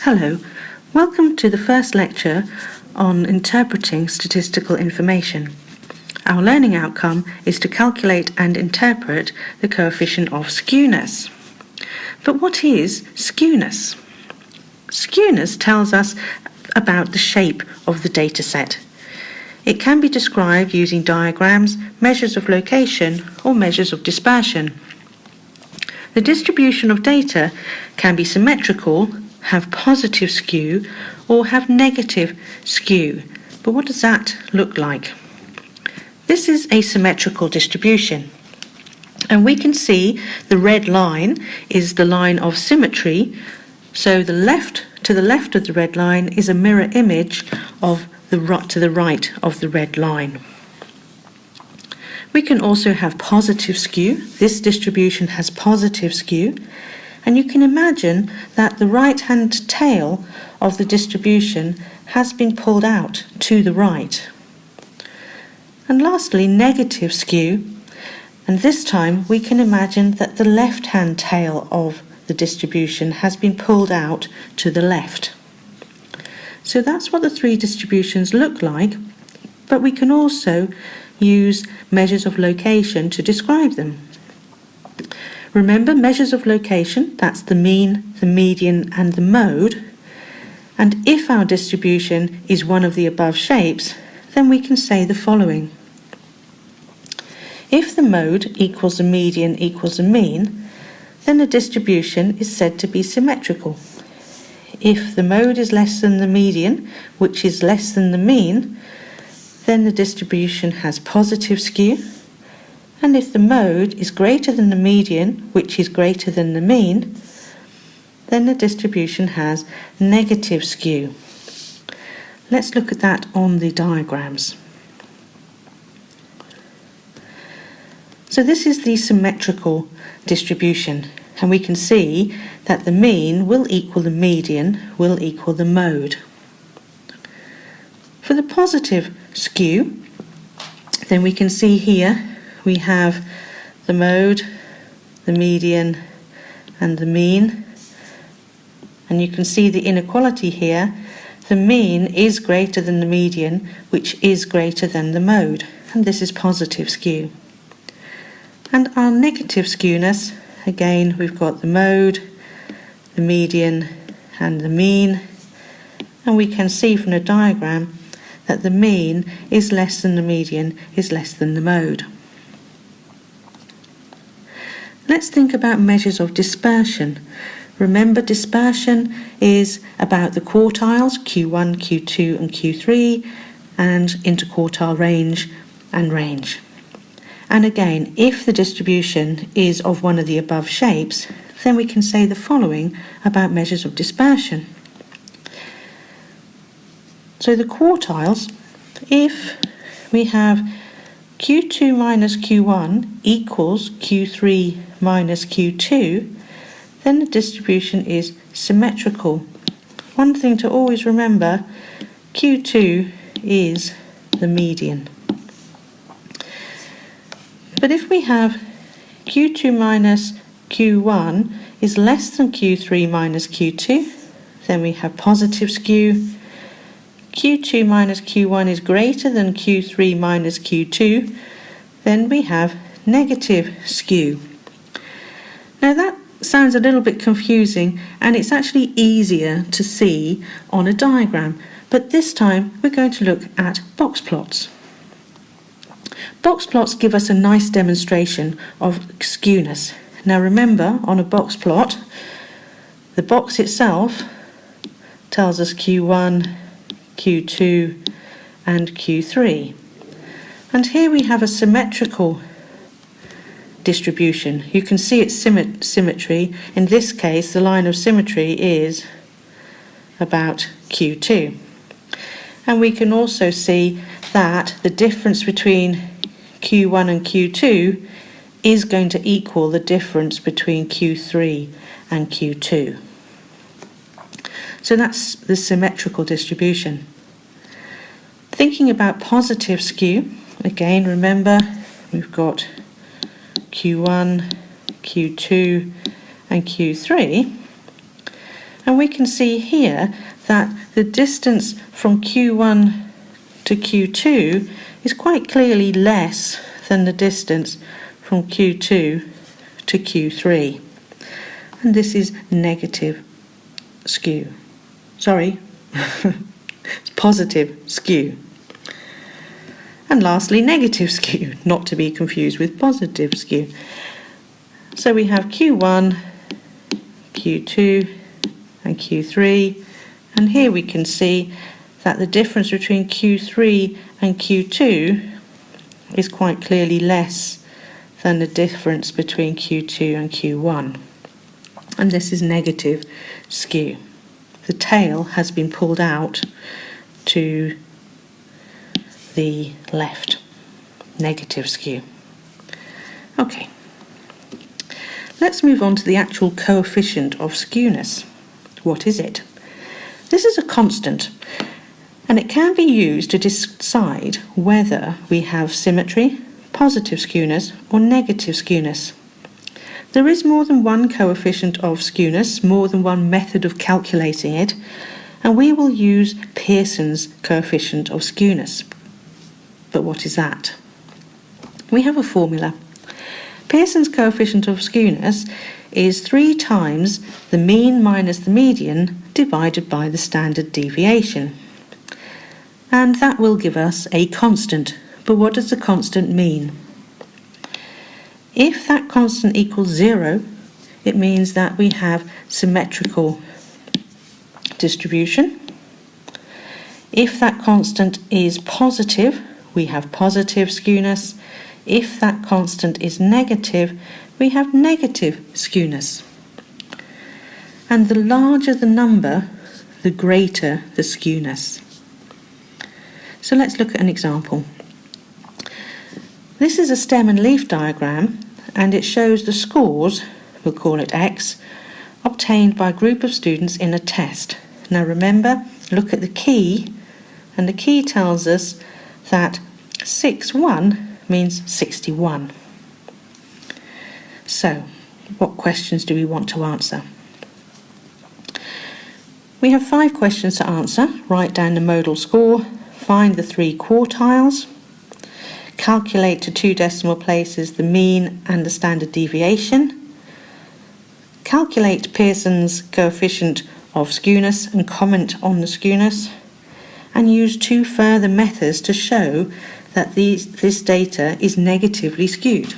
Hello, welcome to the first lecture on interpreting statistical information. Our learning outcome is to calculate and interpret the coefficient of skewness. But what is skewness? Skewness tells us about the shape of the data set. It can be described using diagrams, measures of location, or measures of dispersion. The distribution of data can be symmetrical, have positive skew, or have negative skew. But what does that look like? This is a symmetrical distribution. And we can see the red line is the line of symmetry. So to the left of the red line is a mirror image of to the right of the red line. We can also have positive skew. This distribution has positive skew. And you can imagine that the right-hand tail of the distribution has been pulled out to the right. And lastly, negative skew. And this time we can imagine that the left-hand tail of the distribution has been pulled out to the left. So that's what the three distributions look like, but we can also use measures of location to describe them. Remember, measures of location, that's the mean, the median, and the mode. And if our distribution is one of the above shapes, then we can say the following. If the mode equals the median equals the mean, then the distribution is said to be symmetrical. If the mode is less than the median, which is less than the mean, then the distribution has positive skew. And if the mode is greater than the median, which is greater than the mean, then the distribution has negative skew. Let's look at that on the diagrams. So this is the symmetrical distribution, and we can see that the mean will equal the median will equal the mode. For the positive skew, then we can see here we have the mode, the median, and the mean. And you can see the inequality here. The mean is greater than the median, which is greater than the mode. And this is positive skew. And our negative skewness, again, we've got the mode, the median, and the mean. And we can see from the diagram that the mean is less than the median is less than the mode. Let's think about measures of dispersion. Remember, dispersion is about the quartiles, Q1, Q2 and Q3, and interquartile range and range. And again, if the distribution is of one of the above shapes, then we can say the following about measures of dispersion. So the quartiles, if we have Q2 minus Q1 equals Q3 minus Q2, then the distribution is symmetrical. One thing to always remember, Q2 is the median. But if we have Q2 minus Q1 is less than Q3 minus Q2, then we have positive skew. Q2 minus Q1 is greater than Q3 minus Q2, then we have negative skew. Now that sounds a little bit confusing, and it's actually easier to see on a diagram, but this time we're going to look at box plots. Box plots give us a nice demonstration of skewness. Now remember, on a box plot, the box itself tells us Q1, Q2 and Q3. And here we have a symmetrical distribution. You can see its symmetry. In this case, the line of symmetry is about Q2. And we can also see that the difference between Q1 and Q2 is going to equal the difference between Q3 and Q2. So that's the symmetrical distribution. Thinking about positive skew, again, remember we've got Q1, Q2 and Q3. And we can see here that the distance from Q1 to Q2 is quite clearly less than the distance from Q2 to Q3. And this is negative skew. Sorry, it's positive skew. And lastly, negative skew, not to be confused with positive skew. So we have Q1, Q2, and Q3, and here we can see that the difference between Q3 and Q2 is quite clearly less than the difference between Q2 and Q1. And this is negative skew. The tail has been pulled out to the left. Negative skew. Okay. Let's move on to the actual coefficient of skewness. What is it? This is a constant, and it can be used to decide whether we have symmetry, positive skewness, or negative skewness. There is more than one coefficient of skewness, more than one method of calculating it, and we will use Pearson's coefficient of skewness. But what is that? We have a formula. Pearson's coefficient of skewness is 3 times the mean minus the median divided by the standard deviation. And that will give us a constant. But what does the constant mean? If that constant equals 0, it means that we have symmetrical distribution. If that constant is positive, we have positive skewness. If that constant is negative, we have negative skewness. And the larger the number, the greater the skewness. So let's look at an example. This is a stem and leaf diagram, and it shows the scores, we'll call it X, obtained by a group of students in a test. Now remember, look at the key, and the key tells us that 6-1 means 61. So, what questions do we want to answer? We have 5 questions to answer. Write down the modal score, find the 3 quartiles, calculate to 2 decimal places the mean and the standard deviation, calculate Pearson's coefficient of skewness and comment on the skewness, and use 2 further methods to show that this data is negatively skewed.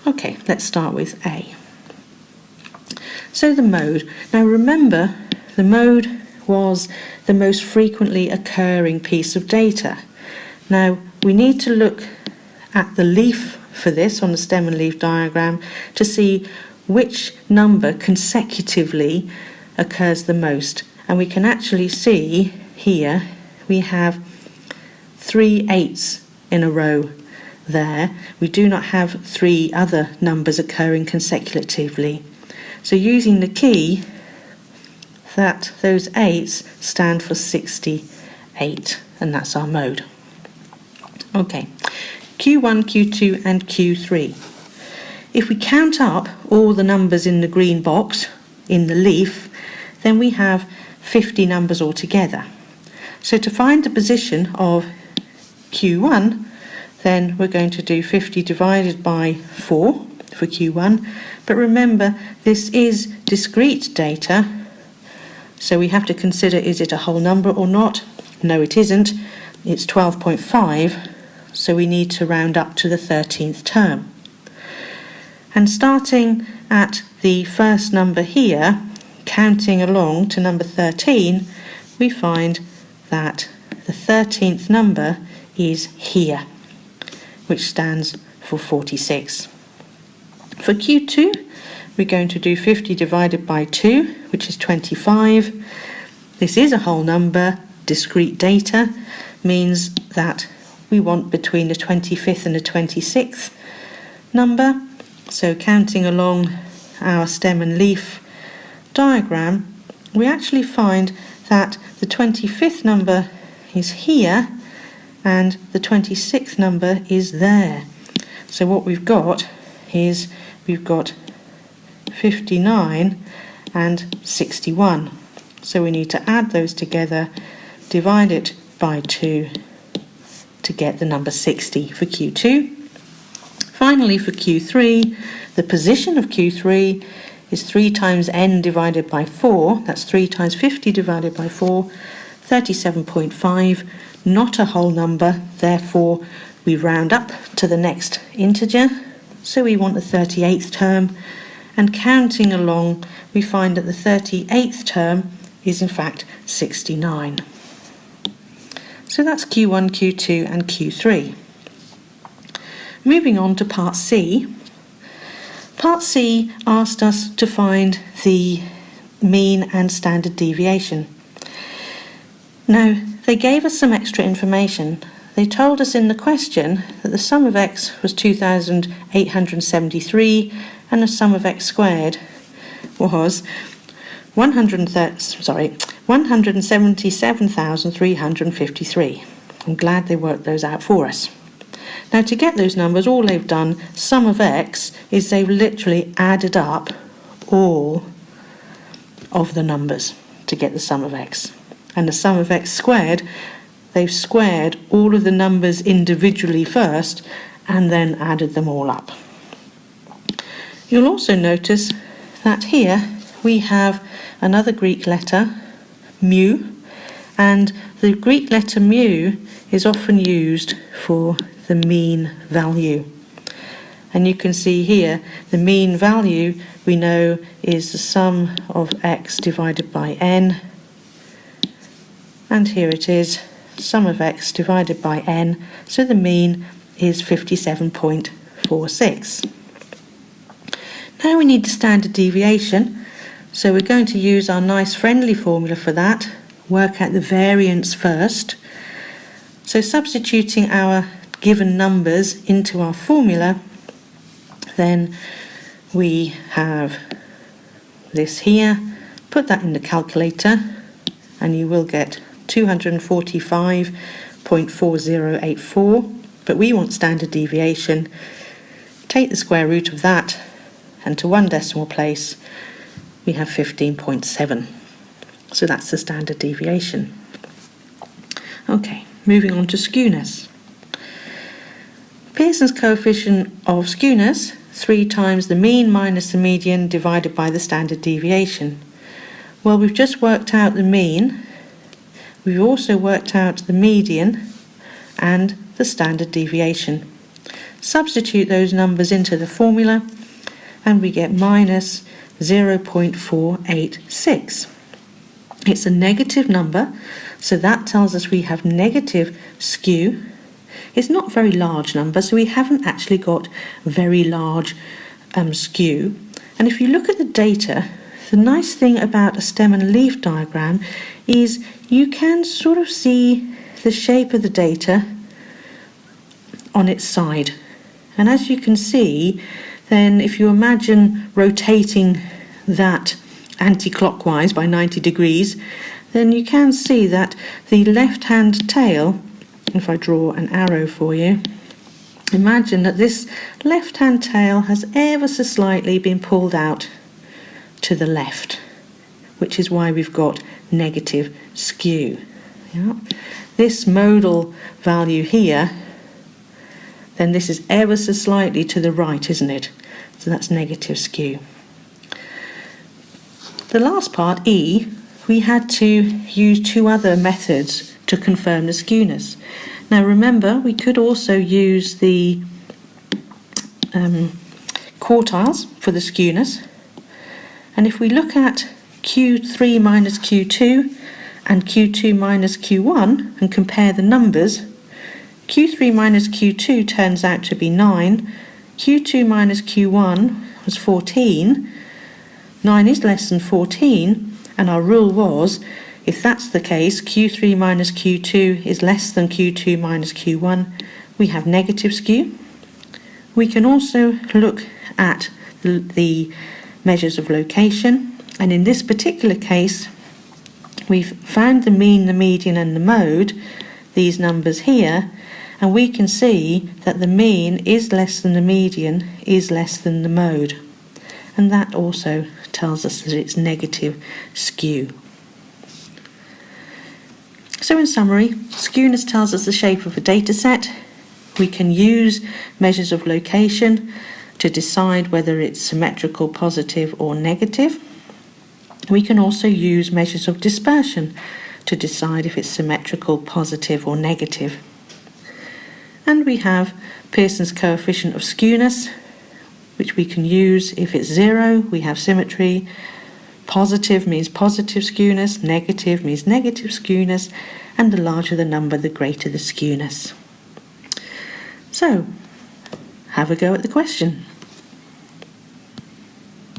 Okay, let's start with A. So the mode. Now remember, the mode was the most frequently occurring piece of data. Now we need to look at the leaf for this on the stem and leaf diagram to see which number consecutively occurs the most. And we can actually see here we have 3 8s in a row there. We do not have 3 other numbers occurring consecutively. So using the key, that those 8s stand for 68, and that's our mode. Okay, Q1, Q2 and Q3. If we count up all the numbers in the green box in the leaf, then we have 50 numbers altogether. So to find the position of Q1, then we're going to do 50 divided by 4 for Q1. But remember, this is discrete data, so we have to consider, is it a whole number or not? No, it isn't. It's 12.5, so we need to round up to the 13th term. And starting at the first number here, counting along to number 13, we find that the 13th number is here, which stands for 46. For Q2, we're going to do 50 divided by 2, which is 25. This is a whole number. Discrete data means that we want between the 25th and the 26th number. So counting along our stem and leaf diagram, we actually find that the 25th number is here and the 26th number is there. So what we've got is we've got 59 and 61. So we need to add those together, divide it by 2 to get the number 60 for Q2. Finally, for Q3, the position of Q3 is 3 times n divided by 4. That's 3 times 50 divided by 4, 37.5, not a whole number, therefore we round up to the next integer. So we want the 38th term, and counting along, we find that the 38th term is in fact 69. So that's Q1, Q2 and Q3. Moving on to part C. Part C asked us to find the mean and standard deviation. Now, they gave us some extra information. They told us in the question that the sum of x was 2,873 and the sum of x squared was 177,353. I'm glad they worked those out for us. Now, to get those numbers, all they've done, sum of x, is they've literally added up all of the numbers to get the sum of x. And the sum of x squared, they've squared all of the numbers individually first and then added them all up. You'll also notice that here we have another Greek letter, mu, and the Greek letter mu is often used for the mean value. And you can see here the mean value we know is the sum of x divided by n, and here it is, sum of x divided by n, so the mean is 57.46. Now we need the standard deviation, so we're going to use our nice friendly formula for that, work out the variance first. So substituting our given numbers into our formula, then we have this here, put that in the calculator and you will get 245.4084, but we want standard deviation. Take the square root of that and to one decimal place we have 15.7. So that's the standard deviation. Okay, moving on to skewness. Pearson's coefficient of skewness, 3 times the mean minus the median divided by the standard deviation. Well, we've just worked out the mean, we've also worked out the median and the standard deviation. Substitute those numbers into the formula and we get minus 0.486. It's a negative number, so that tells us we have negative skew. It's not a very large number, so we haven't actually got very large skew. And if you look at the data, the nice thing about a stem and leaf diagram is you can sort of see the shape of the data on its side. And as you can see, then if you imagine rotating that anti-clockwise by 90 degrees, then you can see that the left-hand tail, if I draw an arrow for you, imagine that this left-hand tail has ever so slightly been pulled out to the left, which is why we've got negative skew. Yeah. This modal value here, then this is ever so slightly to the right, isn't it? So that's negative skew. The last part, E, we had to use 2 other methods to confirm the skewness. Now remember, we could also use the quartiles for the skewness. And if we look at Q3 minus Q2 and Q2 minus Q1 and compare the numbers, Q3 minus Q2 turns out to be 9, Q2 minus Q1 was 14, 9 is less than 14, and our rule was, if that's the case, Q3 minus Q2 is less than Q2 minus Q1, we have negative skew. We can also look at the measures of location, and in this particular case, we've found the mean, the median and the mode, these numbers here, and we can see that the mean is less than the median is less than the mode. And that also tells us that it's negative skew. So in summary, skewness tells us the shape of a data set. We can use measures of location to decide whether it's symmetrical, positive or negative. We can also use measures of dispersion to decide if it's symmetrical, positive or negative. And we have Pearson's coefficient of skewness, which we can use. If it's 0, we have symmetry. Positive means positive skewness, negative means negative skewness, and the larger the number, the greater the skewness. So, have a go at the question.